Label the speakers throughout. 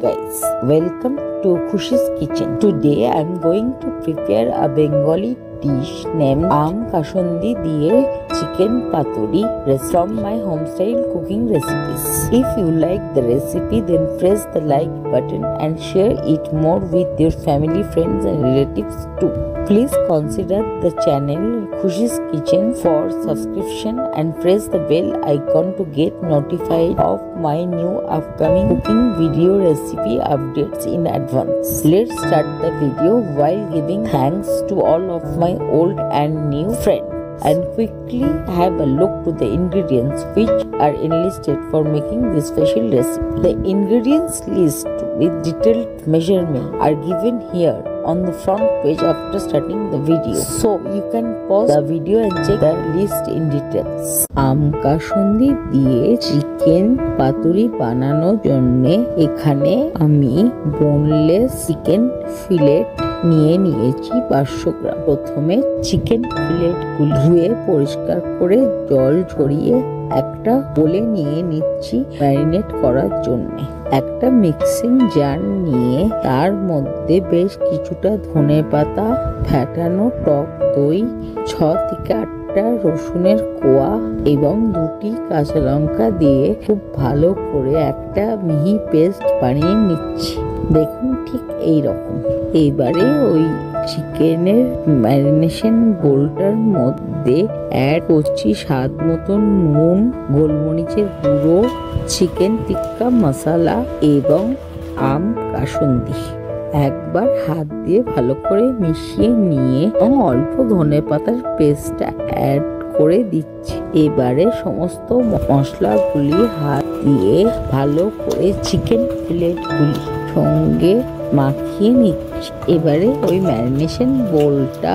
Speaker 1: guys, welcome to Khushi's Kitchen. Today I am going to prepare a Bengali dish named Aam Kashondi diye chicken paturi from my home-style cooking recipes. If you like the recipe, then press the like button and share it more with your family, friends and relatives too. Please consider the channel Khushi's Kitchen for subscription and press the bell icon to get notified of my new upcoming cooking video recipe updates in advance. Let's start the video while giving thanks to all of my old and new friends, and quickly have a look to the ingredients which are enlisted for making this special recipe. The ingredients list with detailed measurement are given here on the front page after starting the video, so you can pause the video and check the list in details. আম কাসুন্দি দিয়ে chicken পাতুরি বানানোর জন্য এখানে আমি boneless chicken fillet নিয়ে নিয়েছি 500 গ্রাম। প্রথমে chicken ফিলেটগুলো ধুয়ে পরিষ্কার করে জল ঝরিয়ে একটা বলে নিয়ে নিচ্ছি ম্যারিনেট করার জন্য। একটা মিক্সিং জার নিয়ে তার মধ্যে বেশ কিছুটা ধনেপাতা, ফেটানো টক দই, 6 থেকে 8টা রসুনের কোয়া এবং 2টি কাঁচা লঙ্কা দিয়ে খুব ভালো করে একটা মিহি পেস্ট বানিয়ে নিচ্ছি। দেখুন ঠিক এই রকম। এবারে ওই চিকেনের ম্যারিনেশন বোলটার মধ্যে অ্যাড করছি স্বাদ মতন নুন, গোলমরিচের গুঁড়ো, চিকেন টিক্কা মশলা এবং আম কাসুন্দি। একবার হাত দিয়ে ভালো করে মিশিয়ে নিয়ে এবং অল্প ধনেপাতার পেস্টটা অ্যাড করে দিচ্ছি। এবারে সমস্ত মশলাগুলি হাত দিয়ে ভালো করে চিকেন ফিলেটগুলি সঙ্গে মাখিয়ে নিচ্ছি। এবারে ওই ম্যারিনেশন বোলটা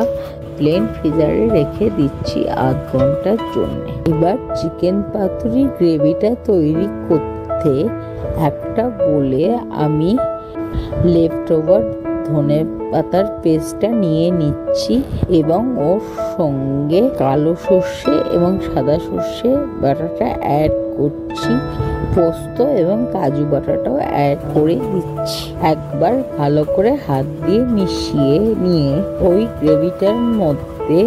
Speaker 1: প্লেন ফ্রিজারে রেখে দিচ্ছি আধ ঘন্টার জন্য। এবার চিকেন পাতুরি গ্রেভিটা তৈরি করতে একটা বলে আমি লেফট ওভার ধনে পাতার পেস্টটা নিয়ে নিচ্ছি এবং ওর সঙ্গে কালো সর্ষে এবং সাদা সর্ষে বাটাটা অ্যাড করছি। পোস্ত এবং কাজু বাটাটাও অ্যাড করে দিচ্ছি। একবার ভালো করে হাত দিয়ে মিশিয়ে নিয়ে ওই গ্রেভিটার মধ্যে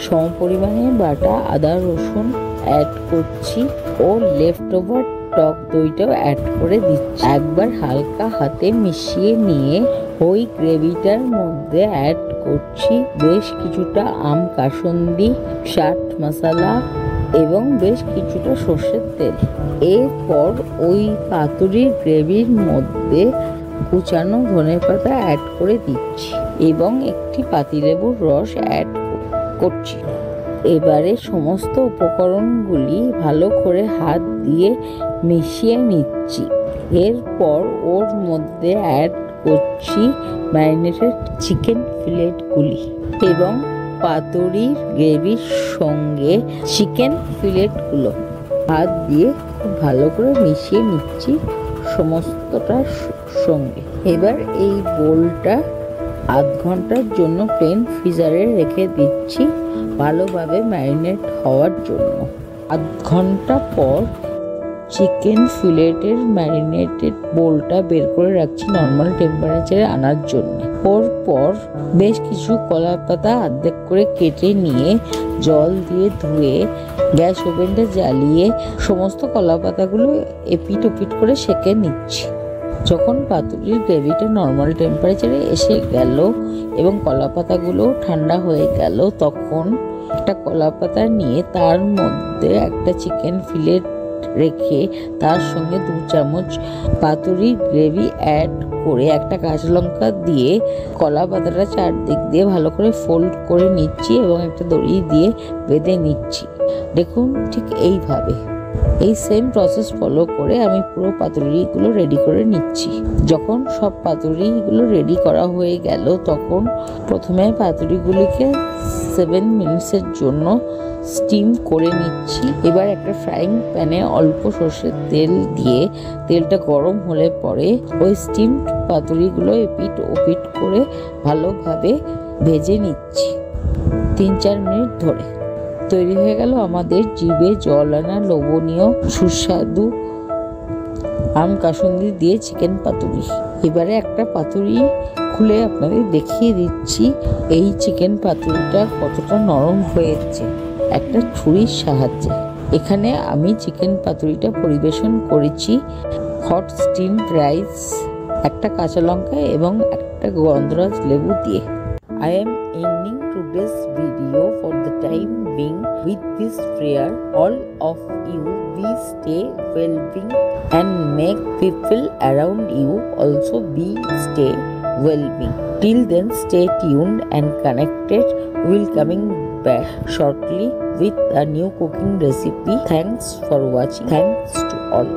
Speaker 1: সমপরিমাণে বাটা আদা রসুন অ্যাড করছি ও লেফট ওভার টক দইটাও অ্যাড করে দিচ্ছি। একবার হালকা হাতে মিশিয়ে নিয়ে ওই গ্রেভিটার মধ্যে অ্যাড করছি বেশ কিছুটা আম কাসুন্দি, চাট মশলা এবং বেশ কিছুটা সর্ষের তেল। এরপর ওই পাতুরির গ্রেভির মধ্যে কুচানো ধনেপাতা অ্যাড করে দিচ্ছি এবং একটি পাতিলেবুর রস অ্যাড করছি। এবারে সমস্ত উপকরণগুলি ভালো করে হাত দিয়ে মিশিয়ে নিচ্ছি। এরপর ওর মধ্যে অ্যাড করছি ম্যারিনেটেড চিকেন ফিলেটগুলি এবং পাতুরির গ্রেভির সঙ্গে চিকেন ফিলেটগুলো হাত দিয়ে খুব ভালো করে মিশিয়ে নিচ্ছি সমস্তটার সঙ্গে। এবার এই বোলটা আধ ঘন্টার জন্য প্লেন ফ্রিজারে রেখে দিচ্ছি ভালোভাবে ম্যারিনেট হওয়ার জন্য। আধ ঘন্টা পর চিকেন ফিলেটের ম্যারিনেটেড বোলটা বের করে রাখছি নর্মাল টেম্পারেচারে আনার জন্য। পর বেশ কিছু কলা পাতা অর্ধেক করে কেটে নিয়ে জল দিয়ে ধুয়ে গ্যাস ওভেনটা জ্বালিয়ে সমস্ত কলা পাতাগুলো এপিট ওপিট করে সেঁকে নিচ্ছি। যখন পাতুরির গ্রেভিটা নর্মাল টেম্পারেচারে এসে গেল এবং কলা পাতাগুলো ঠান্ডা হয়ে গেল, তখন একটা কলা পাতা নিয়ে তার মধ্যে একটা চিকেন ফিলেট রেখে তার সঙ্গে 2 চামচ পাতুরির গ্রেভি অ্যাড করে একটা কাঁচা লঙ্কা দিয়ে কলা পাতাটা চারদিক দিয়ে ভালো করে ফোল্ড করে নিচ্ছি এবং একটা দড়ি দিয়ে বেঁধে নিচ্ছি। দেখুন ঠিক এইভাবে এই সেম প্রসেস ফলো করে আমি পুরো পাতুরিগুলো রেডি করে নিচ্ছি। যখন সব পাতুরিগুলো রেডি করা হয়ে গেল, তখন প্রথমে পাতুরিগুলিকে 7 মিনিটসের জন্য স্টিম করে নিচ্ছি। এবার একটা ফ্রাইং প্যানে অল্প সর্ষের তেল দিয়ে তেলটা গরম হলে পরে ওই স্টিম পাতুরিগুলো এপিট ওপিট করে ভালোভাবে ভেজে নিচ্ছি 3-4 মিনিট ধরে। তৈরি হয়ে গেল আমাদের জিভে জল আনা লোভনীয় সুস্বাদু আম কাসুন্দি দিয়ে চিকেন পাতুরি। এবারে একটা পাতুরি খুলে আপনাদের দেখিয়ে দিচ্ছি এই চিকেন পাতুরিটা কতটা নরম হয়েছে একটা ছুরির সাহায্যে। এখানে আমি চিকেন পাতুরিটা পরিবেশন করেছি হট স্টিমড রাইস, একটা কাঁচা লঙ্কা এবং একটা গন্ধরাজ লেবু দিয়ে। I am ending today's video for the time being with this prayer. All of you be stay well-being and make people around you also be stay well-being. Till then, stay tuned and connected. We'll coming back shortly with a new cooking recipe. Thanks for watching. Thanks to all.